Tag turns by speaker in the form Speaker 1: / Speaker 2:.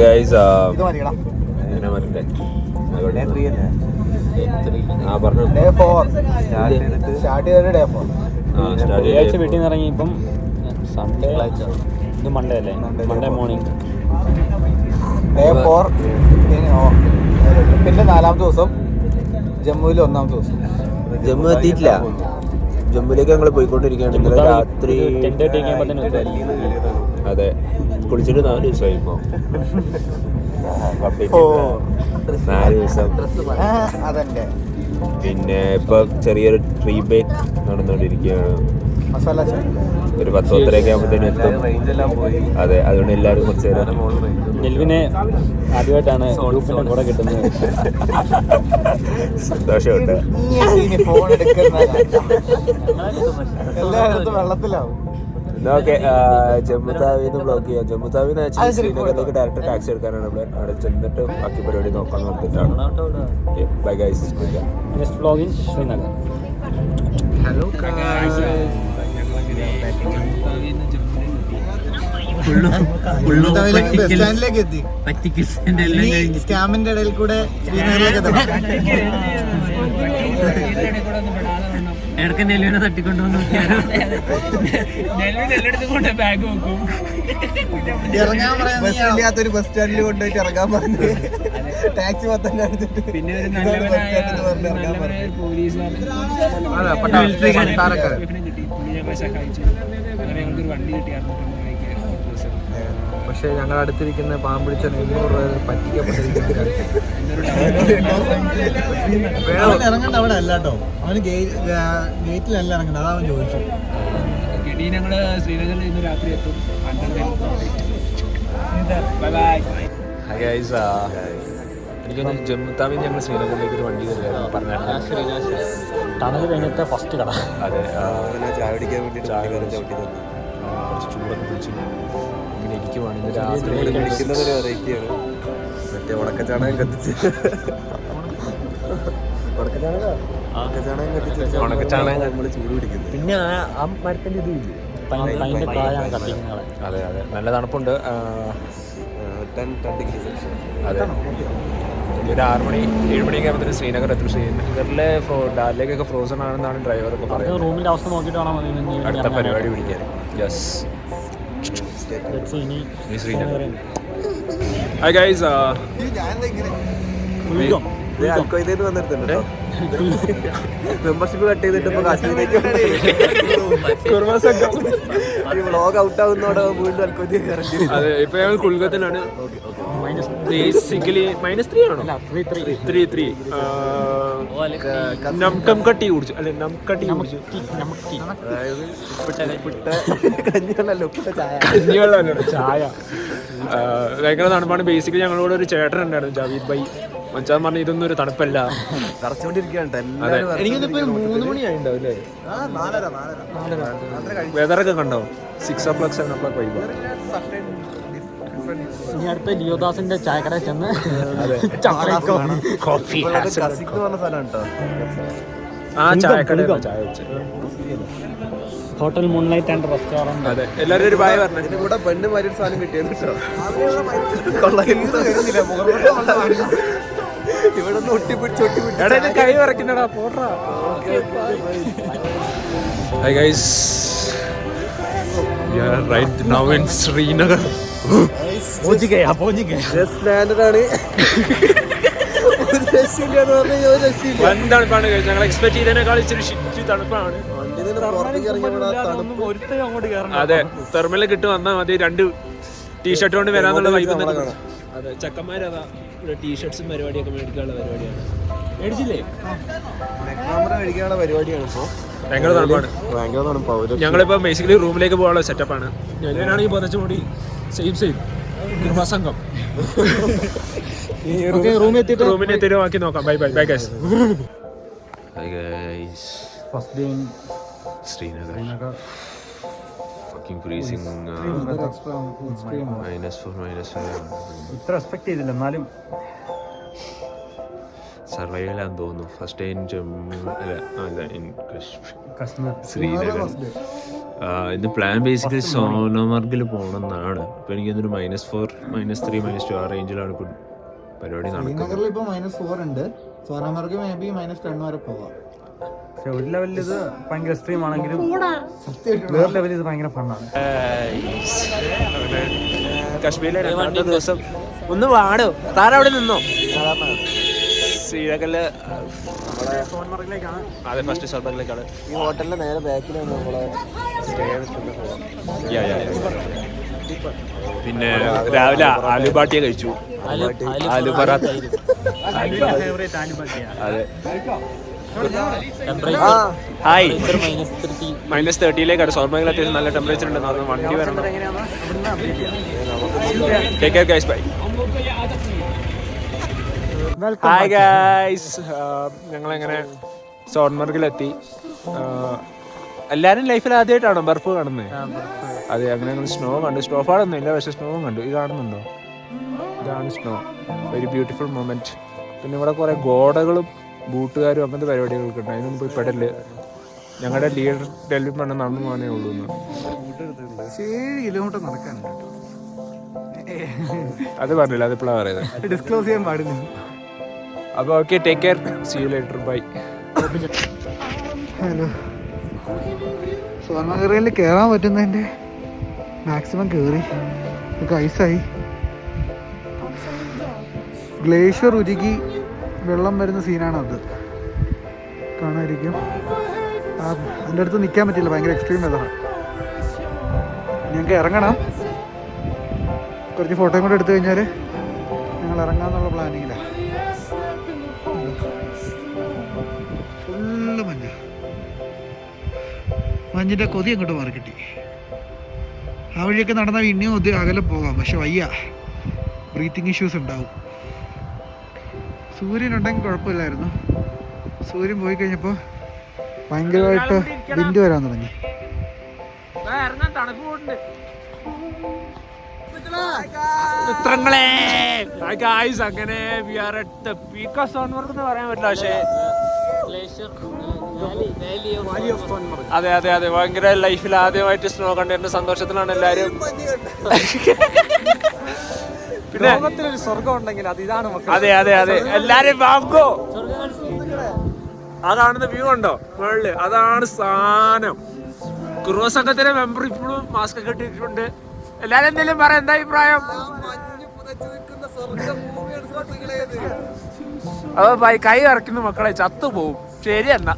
Speaker 1: Guys
Speaker 2: വീട്ടിൽ നിന്ന് ഇറങ്ങി. ഇപ്പം സൺഡേ, ഇത് മൺഡേ അല്ലേ? Monday morning
Speaker 3: day 4. പിന്നെ 4ാമത്തെ ദിവസം ജമ്മുവിൽ 1ാമത്തെ ദിവസം.
Speaker 1: ജമ്മു എത്തിയിട്ടില്ല. ജമ്മുവിലേക്ക് ഞങ്ങൾ പോയിക്കൊണ്ടിരിക്കുകയാണ്. ഇന്നലെ രാത്രി
Speaker 2: 10:30
Speaker 1: അതെ, കുളിച്ചിട്ട് 4 ദിവസമായി. ഇപ്പോൾ 4 ദിവസം.
Speaker 3: അതെന്റെ
Speaker 1: പിന്നെ ഇപ്പൊ ചെറിയൊരു ട്രീ ബേക്ക് നടന്നുകൊണ്ടിരിക്കുകയാണ്.
Speaker 3: മസാല ചായ
Speaker 1: ഒരു 10-10:30 ആകുമ്പോഴത്തേനും എത്തും. അതെ, അതുകൊണ്ട് എല്ലാവരും കുറച്ച് നേരം.
Speaker 2: നെൽവിനെ ആദ്യമായിട്ടാണ് ഗ്രൂപ്പിന്റെ കൂടെ കിട്ടുന്നത്.
Speaker 1: സന്തോഷമുണ്ട്.
Speaker 3: ഫോൺ എടുക്കുന്ന എല്ലായിടത്തും വെള്ളത്തിലാവും.
Speaker 1: ഓക്കെ, ജമ്മുതാവിന്ന് ബ്ലോക്ക് ചെയ്യാം. ജമ്മുതാവിന്ന് ശ്രീനഗറിലേക്ക് ഡയറക്റ്റ് ടാക്സി എടുക്കാനാണ് ഇവിടെ. അവിടെ ചെന്നിട്ട് ബാക്കി പരിപാടി നോക്കാന്ന് ഓർത്തിട്ടാണ്. Bye guys.
Speaker 2: Next vlog in Srinagar.
Speaker 3: Hello bus സ്റ്റാൻഡിലേക്ക് എത്തി. സ്കാമിന്റെ ഇടയിൽ കൂടെ ശ്രീനഗറിലേക്ക്
Speaker 2: ഇടയ്ക്ക് നെല്ലുവിനെ തട്ടിക്കൊണ്ടുവന്നു. ബാഗ് വെക്കും.
Speaker 3: ഇറങ്ങാൻ പറയാത്തൊരു ബസ് സ്റ്റാൻഡിൽ കൊണ്ടുപോയിട്ട് ഇറങ്ങാൻ പറഞ്ഞു. ടാക്സി മൊത്തം കാണിച്ചിട്ട്
Speaker 2: പിന്നെ ഒരു വണ്ടി കിട്ടിയായിരുന്നു.
Speaker 3: പക്ഷെ ഞങ്ങളുടെ അടുത്തിരിക്കുന്ന പാമ്പിടിച്ച 200 രൂപ പറ്റിക്കപ്പെട്ടിരിക്കുന്നു. ഇറങ്ങണ്ട അവിടെ അല്ല കേട്ടോ, അവന് ഗേറ്റിലല്ല ഇറങ്ങണ്ട, അതാ അവൻ ചോദിച്ചു.
Speaker 2: ഞങ്ങള് ശ്രീനഗറിൽ ഇന്ന് രാത്രി എത്തും.
Speaker 1: എനിക്കൊന്ന് ജമ്മുതാവിൽ ഞങ്ങൾ ശ്രീനഗറിലേക്ക് ഒരു വണ്ടി പറഞ്ഞായിരുന്നു.
Speaker 2: ടണൽ കഴിഞ്ഞിട്ട് ഫസ്റ്റ് കട.
Speaker 1: അതെ,
Speaker 3: ചായ കുടിക്കാൻ വേണ്ടി
Speaker 1: കുറച്ച് ചൂടൊക്കെ പിടിച്ചു ഇങ്ങനെ ഇരിക്കുവാണ്. ഇന്ന് രാത്രി
Speaker 3: ഒരു വെറൈറ്റിയാണ്. മറ്റേ ഉണക്കച്ചാണകം കത്തിച്ച്
Speaker 1: ഉണക്കച്ചാണകം
Speaker 3: നമ്മൾ ചൂട് പിടിക്കുന്നത്.
Speaker 1: പിന്നെ ആ മരത്തിൻ്റെ ഇത് ഇല്ലേ, അതെ അതെ, നല്ല തണുപ്പുണ്ട്.
Speaker 3: 10 ഡിഗ്രി സെൽഷ്യസ്.
Speaker 1: അതെ, ഒരു 6 മണി 7 മണിയൊക്കെ ആകുമ്പോൾ ശ്രീനഗർ എത്തും. ശ്രീനഗറിലെ ഡാലിലേക്കൊക്കെ ഫ്രോസൺ ആണെന്നാണ് ഡ്രൈവറൊക്കെ പറയുന്നത്.
Speaker 2: റൂമിന്റെ അവസ്ഥ നോക്കിയിട്ട് വേണം
Speaker 1: അടുത്ത പരിപാടി പിടിക്കാൻ. യെസ്, ശ്രീനഗർ. ഹായ് ഗൈസ്,
Speaker 3: അൽക്കൊയ്തേന്ന് വന്നിട്ടുണ്ട്. മെമ്പർഷിപ്പ് കട്ട് ചെയ്തിട്ട് ഇപ്പൊ കാശ്മീരിലേക്ക് വ്ളോഗ് ഔട്ട് ആവുന്നതോടെ വീണ്ടും അൽക്കൊയ്തേക്ക് ഇറങ്ങി.
Speaker 1: അതെ, ഇപ്പൊ ഞങ്ങൾ കൊൽക്കത്തയിലാണ്. ബേസിക്കലി -3 ആണോ? 3 നംകട്ടി കുടിച്ചു. അല്ലെ, നംകട്ടി കുടിച്ചു. കഞ്ഞിവെള്ളമല്ലോ, ചായ. ഭയങ്കര തണുപ്പാണ്. ബേസിക്കലി ഞങ്ങളോട് ഒരു ചേട്ടൻ ഉണ്ടായിരുന്നു, ജാവീദ് ബൈ. മച്ചാൻ പറഞ്ഞു ഇതൊന്നും ഒരു തണുപ്പല്ല, എനിക്കിപ്പോ 3 മണിയായിണ്ടാവും അല്ലേ? വെതറൊക്കെ കണ്ടോ? 6 o'clock 7 o'clock വൈബ്.
Speaker 2: ഇനി അടുത്ത ലിയോദാസിന്റെ ചായക്കട ചെന്ന്
Speaker 1: കോഫി ചായ വെച്ച്
Speaker 2: ഹോട്ടൽ മൂൺലൈറ്റ് ആൻഡ് റെസ്റ്റോറന്റ്.
Speaker 1: അതെ, എല്ലാവരും ഒരു ബായ് പറഞ്ഞു.
Speaker 3: ഇതിന്റെ കൂടെ പെണ്ണ് മാരി ഒരു സാധനം കിട്ടിയെന്ന് കേട്ടോ. ഇവിടെ നിന്ന് ഒട്ടിപ്പിടിച്ച്
Speaker 1: കൈ വരയ്ക്കുന്നടാ, പോട്രാ. Hi guys, we are right now in Srinagar. തണുപ്പാണ്. ഞങ്ങൾ എക്സ്പെക്ട് ചെയ്തതിനേക്കാൾ ഇച്ചിരി ഷിറ്റ് തണുപ്പാണ്. അതെ, തെർമല് കിട്ടു വന്നാൽ മതി. 2 ടീഷർട്ട് കൊണ്ട് വരാന്നുള്ള വൈബ്. അതെ, ചെക്കന്മാരതാ ഇവിടെ ടീഷർട്ട്സും പരിപാടിയൊക്കെ മേടിക്കാനുള്ള പരിപാടിയാണ്. മേടിച്ചില്ലേ?
Speaker 3: കഴിക്കാനുള്ള പരിപാടിയാണ് ഇപ്പോൾ.
Speaker 1: ഭയങ്കര തണുപ്പാണ്. ഞങ്ങളിപ്പോ ബേസിക്കലി റൂമിലേക്ക് പോകാനുള്ള സെറ്റപ്പാണ്. ഞാനാണെങ്കിൽ പൊതച്ചുകൂടി സെയിം സംഘം റൂമിന് എത്തിയിട്ട് ബാക്കി നോക്കാം. Bye guys.
Speaker 2: First day in
Speaker 1: Srinagar. Fucking freezing. -4
Speaker 2: ഇത്ര എക്സ്പെക്ട് ചെയ്തില്ല, എന്നാലും
Speaker 1: സർവൈവലാന്ന് തോന്നുന്നു. ഫസ്റ്റ് ഡേ ഇൻ ജമ്മു, അല്ല ഇൻ
Speaker 2: കശ്മീർ,
Speaker 1: ശ്രീനഗർ. ഇത് പ്ലാൻ ബേസിക്കലി സോനമാർഗിൽ പോകണമെന്നാണ്. അപ്പോൾ എനിക്കൊന്നൊരു -4, -3, -2 ആ റേഞ്ചിലാണ് ഇപ്പോൾ പരിപാടി നടക്കുന്നത്.
Speaker 3: ശ്രീനഗറിൽ ഇപ്പോൾ -4 ഉണ്ട്. സോനമാർഗ് മേ ബി -10 വരെ പോവാം.
Speaker 2: പക്ഷെ ഒരു ലെവലിൽ ഇത് ഭയങ്കര എക്സ്ട്രീം ആണെങ്കിലും വേറെ ലെവലിൽ ഇത് ഭയങ്കര ഫണ്ണാണ്.
Speaker 1: കശ്മീരിലെ 2ാമത്തെ ദിവസം ഒന്ന് വാടോ താരവിടെ നിന്നോ. ശ്രീനഗറില്
Speaker 2: സോൻമാർഗിലേക്കാണ്.
Speaker 1: അതെ, ഫസ്റ്റ് സോൻമാർഗിലേക്കാണ്.
Speaker 3: ഈ ഹോട്ടലിന്റെ നേരെ ബാക്കിലാണ് നമ്മളെ സ്റ്റേ
Speaker 1: പിന്നെ രാവിലെ ആലു ബാട്ടിയ കഴിച്ചു. ആലു പറാത്ത.
Speaker 2: ഫേവറേറ്റ് ആലുബാക്കിയാണ്.
Speaker 1: അതെ. ഹായ്. -30ലേക്കാണ്. സോൻമാർഗിൽ അത്യാവശ്യം നല്ല ടെമ്പറേച്ചർ ഉണ്ടെന്ന് പറഞ്ഞു. വണ്ടി വരണം. Take care guys, bye. Hi guys, ഞങ്ങളെങ്ങനെ സോൺമർഗിലെത്തി. എല്ലാവരും ലൈഫിൽ ആദ്യമായിട്ടാണോ ബർഫ് കാണുന്നത്? അതെ, അങ്ങനെ ഞങ്ങൾ സ്നോ കണ്ടു. സ്നോഫാൾ ഒന്നും ഇല്ല, പക്ഷെ സ്നോവും കണ്ടു. ഇത് കാണുന്നുണ്ടോ? ഇതാണ് സ്നോ. Very beautiful moment. പിന്നെ ഇവിടെ കുറേ ഗോഡകളും ബൂട്ടുകാരും അങ്ങനത്തെ പരിപാടികളൊക്കെ ഉണ്ട്. അതിനൊന്നും പോയി പെടല്. ഞങ്ങളുടെ ലീഡർ ഡൽഹി പണ്ട് നടന്നു പോകാനേ ഉള്ളൂ.
Speaker 3: 7 കിലോമീറ്റർ നടക്കാനുണ്ട്.
Speaker 1: അത് പറഞ്ഞില്ല, അതിപ്പോഴാണ് പറയുന്നത്.
Speaker 3: ഡിസ്ക്ലോസ് ചെയ്യാൻ പാടില്ല.
Speaker 1: അപ്പോൾ okay, take care, see you later, bye.
Speaker 3: Hello. സോൻമാർഗിൽ കയറാൻ പറ്റുന്നതിൻ്റെ മാക്സിമം കയറി. ഇതൊക്കെ ഐസായി. ഗ്ലേഷ്യർ ഉരുകി വെള്ളം വരുന്ന സീനാണ് അത്. കാണാതിരിക്കും. അതിൻ്റെ അടുത്ത് നിൽക്കാൻ പറ്റില്ല, ഭയങ്കര എക്സ്ട്രീം വെതറാണ്. ഞങ്ങൾക്ക് ഇറങ്ങണം. കുറച്ച് ഫോട്ടോയും കൂടെ എടുത്തു കഴിഞ്ഞാൽ ഞങ്ങൾ ഇറങ്ങാമെന്നുള്ള പ്ലാനിങ്ങിലാണ്. ഫുള്ള് മഞ്ഞിൻ്റെ കൊതി അങ്ങോട്ട് മാറി കിട്ടി. ആ വഴിയൊക്കെ നടന്നാൽ ഇനിയും അകലെ പോകാം, പക്ഷെ വയ്യ, ബ്രീത്തിങ് ഇഷ്യൂസ് ഉണ്ടാവും. സൂര്യൻ ഉണ്ടെങ്കിൽ കുഴപ്പമില്ലായിരുന്നു. സൂര്യൻ പോയി കഴിഞ്ഞപ്പോൾ ഭയങ്കരമായിട്ട് വിൻഡ് വരാൻ തുടങ്ങി.
Speaker 1: മിത്രങ്ങളെ, അങ്ങനെ we are at the peak of Sonmarg എന്ന് പറയാൻ പറ്റില്ല, പക്ഷേ അതെ അതെ അതെ, ഭയങ്കര ലൈഫിൽ ആദ്യമായിട്ട് സ്നോ കണ്ടതിന്റെ സന്തോഷത്തിലാണ് എല്ലാവരും. പിന്നെ
Speaker 2: ലോകത്തിലൊരു സ്വർഗം ഉണ്ടെങ്കിൽ അത് ഇതാണ്.
Speaker 1: അതെ അതെ അതെ, എല്ലാരും വാങ്ങോ. അതാണെന്ന് വ്യൂ ഉണ്ടോ മുകളില്? അതാണ് സാധനം. ക്രൂ സംഘത്തിന്റെ മെമ്പർ ഇപ്പോഴും മാസ്ക് ഒക്കെ ഇട്ടിട്ടുണ്ട്. എല്ലാരും എന്തെങ്കിലും പറയാം, എന്താ അഭിപ്രായം? അപ്പൊ കൈ ഇറക്കുന്ന മക്കളെ ചത്തുപോകും. ശരി എന്നാ.